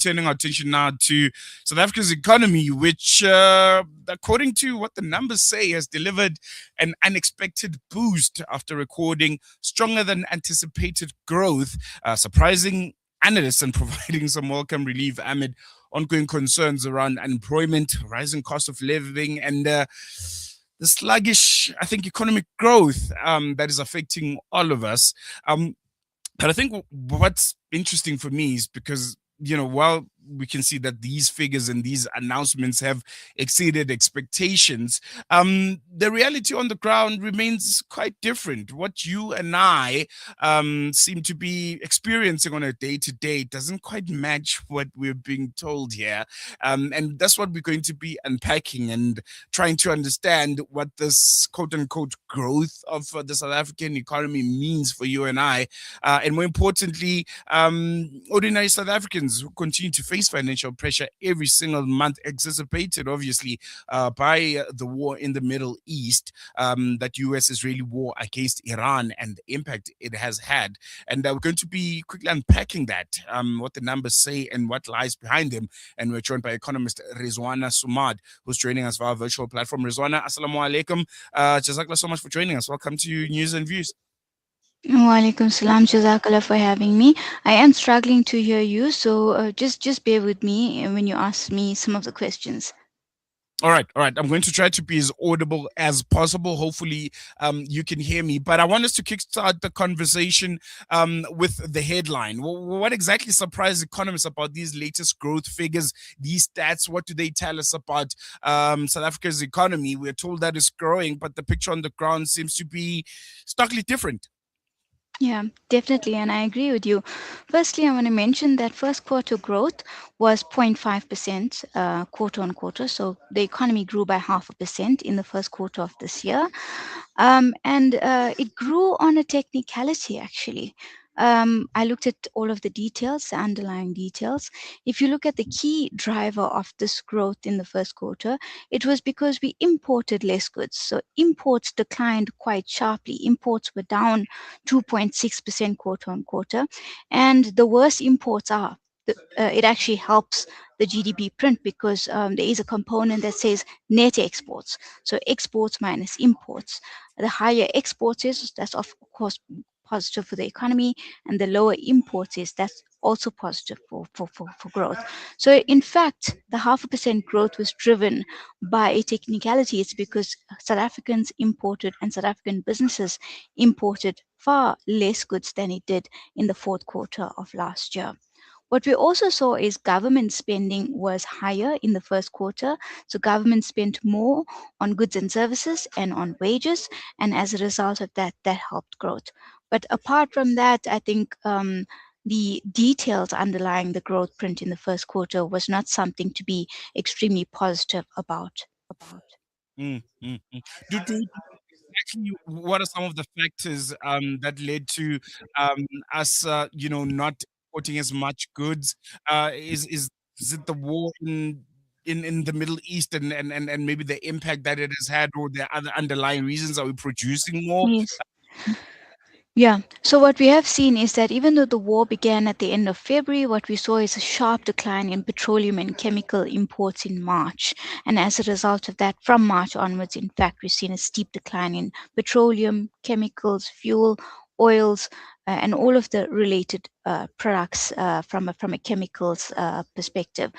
turning our attention now to South Africa's economy, which, according to what the numbers say, has delivered an unexpected boost after recording stronger than anticipated growth, surprising analysts and providing some welcome relief amid ongoing concerns around unemployment, rising cost of living, and the sluggish, I think, economic growth that is affecting all of us. But I think what's interesting for me is because, while we can see that these figures and these announcements have exceeded expectations, the reality on the ground remains quite different. What you and I seem to be experiencing on a day-to-day doesn't quite match what we're being told here. And that's what we're going to be unpacking and trying to understand what this quote-unquote growth of the South African economy means for you and I. And more importantly, ordinary South Africans who continue to face financial pressure every single month, exacerbated obviously by the war in the Middle East, that US-Israeli war against Iran and the impact it has had. And we're going to be quickly unpacking that, what the numbers say and what lies behind them. And we're joined by economist Reezwana Sumad, who's joining us via our virtual platform. Reezwana, assalamu alaikum. Jazakallah so much for joining us. Welcome to News and Views. Walaikum salam, Jazakallah for having me. I am struggling to hear you, so just bear with me when you ask me some of the questions. All right. I'm going to try to be as audible as possible. Hopefully, you can hear me. But I want us to kickstart the conversation with the headline. What exactly surprised economists about these latest growth figures, these stats? What do they tell us about South Africa's economy? We're told that it's growing, but the picture on the ground seems to be starkly different. Yeah, definitely, and I agree with you. Firstly, I want to mention that first quarter growth was 0.5% quarter on quarter, so the economy grew by 0.5% in the first quarter of this year, and it grew on a technicality actually. I looked at all of the details, the underlying details. If you look at the key driver of this growth in the first quarter, it was because we imported less goods. So imports declined quite sharply. Imports were down 2.6% quarter on quarter. And the worse imports are, it actually helps the GDP print because there is a component that says net exports. So exports minus imports. The higher exports is, that's of course positive for the economy, and the lower imports is, that's also positive for growth. So in fact, the 0.5% growth was driven by a technicality. It's because South Africans imported and South African businesses imported far less goods than it did in the fourth quarter of last year. What we also saw is government spending was higher in the first quarter. So government spent more on goods and services and on wages. And as a result of that, that helped growth. But apart from that, I think the details underlying the growth print in the first quarter was not something to be extremely positive about. Mm, mm, mm. Do actually, what are some of the factors that led to us, not importing as much goods? Is it the war in the Middle East and maybe the impact that it has had, or the other underlying reasons? Are we producing more? Yes. Yeah. So what we have seen is that even though the war began at the end of February, what we saw is a sharp decline in petroleum and chemical imports in March. And as a result of that, from March onwards, in fact, we've seen a steep decline in petroleum, chemicals, fuel, oils, and all of the related products from a chemicals perspective.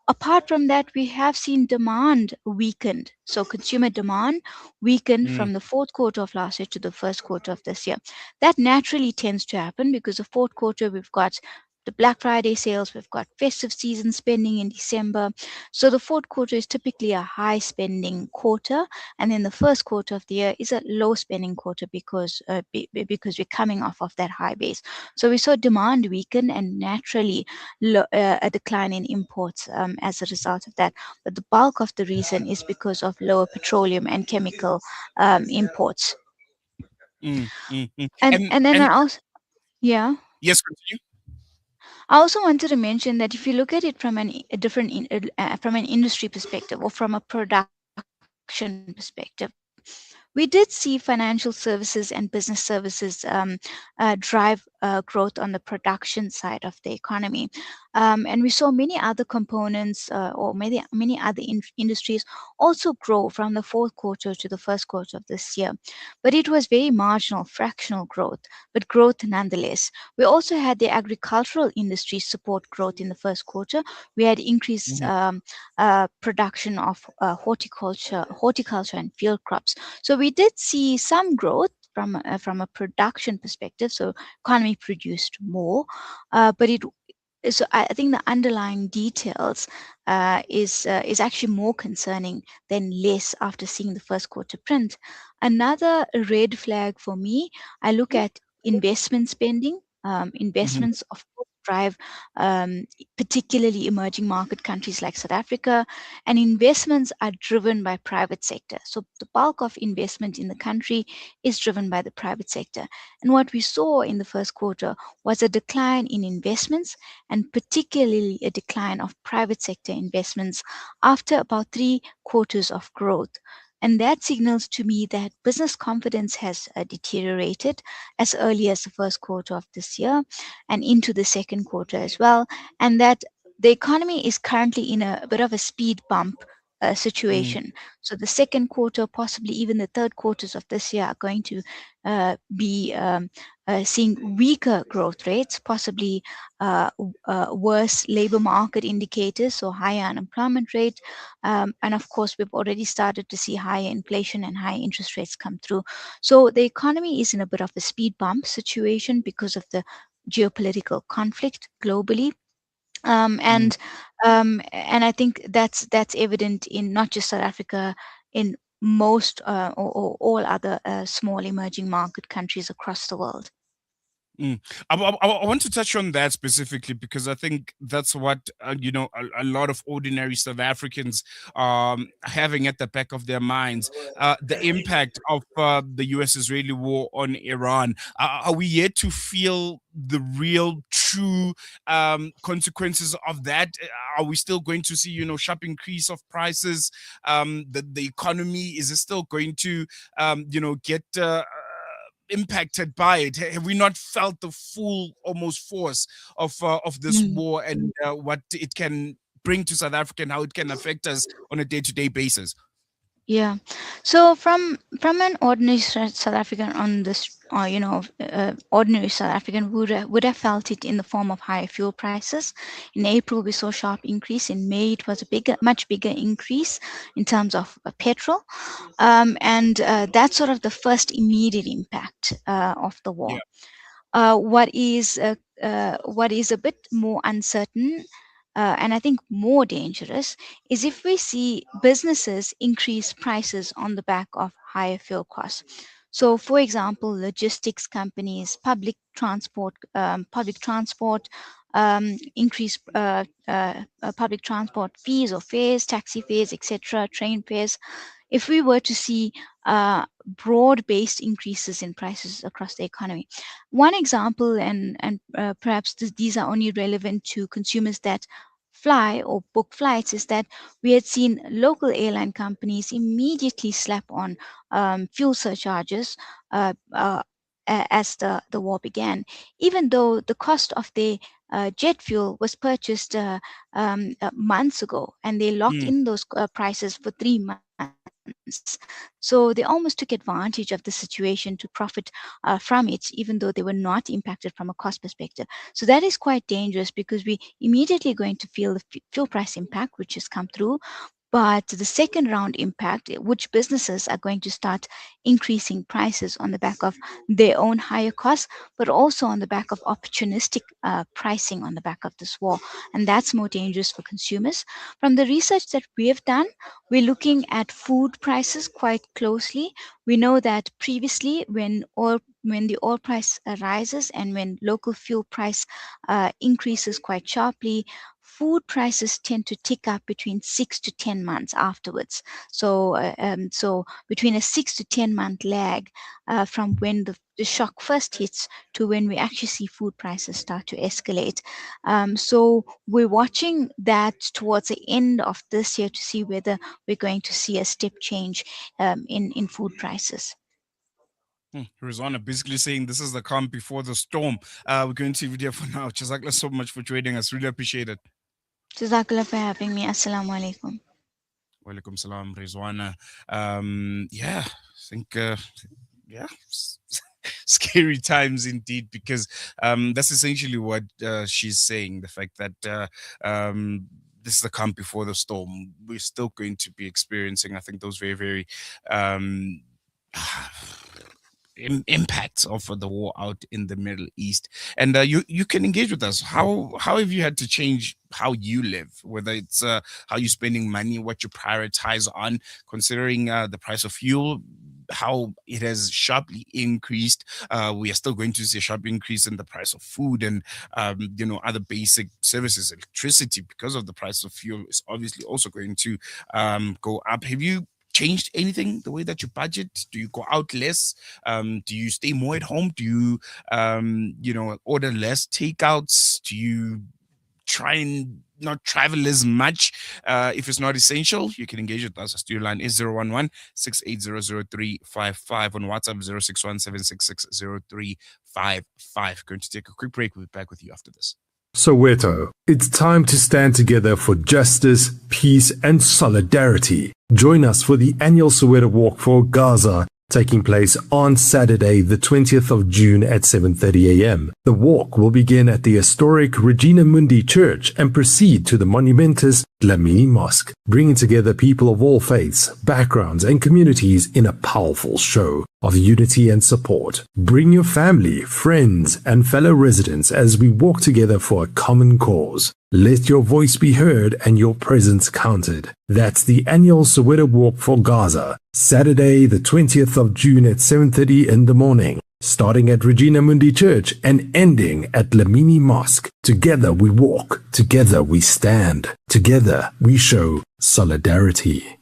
Apart from that, we have seen demand weakened. So consumer demand weakened Mm, from the fourth quarter of last year to the first quarter of this year. That naturally tends to happen because the fourth quarter we've got the Black Friday sales, we've got festive season spending in December. So the fourth quarter is typically a high spending quarter, and then the first quarter of the year is a low spending quarter because we're coming off of that high base. So we saw demand weaken and naturally a decline in imports as a result of that. But the bulk of the reason is because of lower petroleum and chemical imports. mm. And then And I also, yeah. yes, continue. I also wanted to mention that if you look at it from a different from an industry perspective or from a production perspective, we did see financial services and business services drive growth on the production side of the economy. And we saw many other components or many other industries also grow from the fourth quarter to the first quarter of this year. But it was very marginal, fractional growth, but growth nonetheless. We also had the agricultural industry support growth in the first quarter. We had increased Mhm. production of horticulture and field crops. So we did see some growth from a production perspective. So economy produced more, but it so I think the underlying details is actually more concerning than less after seeing the first quarter print. Another red flag for me, I look at investment spending. Mhm. Investments, of course, drive particularly emerging market countries like South Africa, and investments are driven by private sector. So the bulk of investment in the country is driven by the private sector. And what we saw in the first quarter was a decline in investments, and particularly a decline of private sector investments after about 3 quarters of growth. And that signals to me that business confidence has deteriorated as early as the first quarter of this year and into the second quarter as well. And that the economy is currently in a bit of a speed bump Mm. situation. So the second quarter, possibly even the third quarters of this year, are going to be seeing weaker growth rates, possibly worse labor market indicators, so higher unemployment rate. And of course, we've already started to see higher inflation and higher interest rates come through. So the economy is in a bit of a speed bump situation because of the geopolitical conflict globally. Um, Mm. and and I think that's evident in not just South Africa, in most or all other small emerging market countries across the world. Mm. I want to touch on that specifically because I think that's what a lot of ordinary South Africans are having at the back of their minds, the impact of the U.S.-Israeli war on Iran. Are we yet to feel the real, true consequences of that? Are we still going to see sharp increase of prices? The economy, is it still going to get impacted by it? Have we not felt the full almost force of this Mm. war and what it can bring to South Africa and how it can affect us on a day-to-day basis? Yeah. So from an ordinary South African on this, ordinary South African would have felt it in the form of higher fuel prices. In April, we saw a sharp increase. In May, it was a much bigger increase in terms of petrol, and that's sort of the first immediate impact of the war. Yeah. What is a bit more uncertain, and I think more dangerous, is if we see businesses increase prices on the back of higher fuel costs. So, for example, logistics companies, public transport, increase public transport fees or fares, taxi fares, etc., train fares. If we were to see broad-based increases in prices across the economy. One example, and perhaps these are only relevant to consumers that fly or book flights, is that we had seen local airline companies immediately slap on fuel surcharges as the war began, even though the cost of the jet fuel was purchased months ago, and they locked Mm. in those prices for 3 months. So they almost took advantage of the situation to profit from it, even though they were not impacted from a cost perspective. So that is quite dangerous because we immediately going to feel the fuel price impact, which has come through. But the second round impact, which businesses are going to start increasing prices on the back of their own higher costs, but also on the back of opportunistic pricing on the back of this war. And that's more dangerous for consumers. From the research that we have done, we're looking at food prices quite closely. We know that previously, when the oil price rises and when local fuel price increases quite sharply, food prices tend to tick up between 6 to 10 months afterwards. So between a 6 to 10 month lag from when the shock first hits to when we actually see food prices start to escalate. So we're watching that towards the end of this year to see whether we're going to see a step change in food prices. Reezwana basically saying this is the calm before the storm. We're going to video for now. Jazakallah so much for joining us. Really appreciate it. Jazakallah for having me. Assalamu alaikum. Walaikum salam, Reezwana. Yeah, I think, yeah, scary times indeed, because that's essentially what she's saying. The fact that this is the calm before the storm. We're still going to be experiencing, I think, those very, very impacts of the war out in the Middle East. And you can engage with us. How have you had to change how you live, whether it's how you're spending money, what you prioritize on, considering the price of fuel, how it has sharply increased. We are still going to see a sharp increase in the price of food and other basic services. Electricity, because of the price of fuel, is obviously also going to go up. Have you changed anything, the way that you budget? Do you go out less? Do you stay more at home? Do you order less takeouts? Do you try and not travel as much if it's not essential? You can engage with us. Our studio line is 011 6800355, on WhatsApp 061 766 Going to take a quick break. We'll be back with you after this. Soweto, it's time to stand together for justice, peace, and solidarity. Join us for the annual Soweto Walk for Gaza, taking place on Saturday, the 20th of June at 7:30 a.m. The walk will begin at the historic Regina Mundi Church and proceed to the monumentous Dlamini Mosque, bringing together people of all faiths, backgrounds, and communities in a powerful show of unity and support. Bring your family, friends, and fellow residents as we walk together for a common cause. Let your voice be heard and your presence counted. That's the annual Soweto Walk for Gaza, Saturday, the 20th of June at 7:30 in the morning, starting at Regina Mundi Church and ending at Dlamini Mosque. Together we walk, together we stand, together we show solidarity.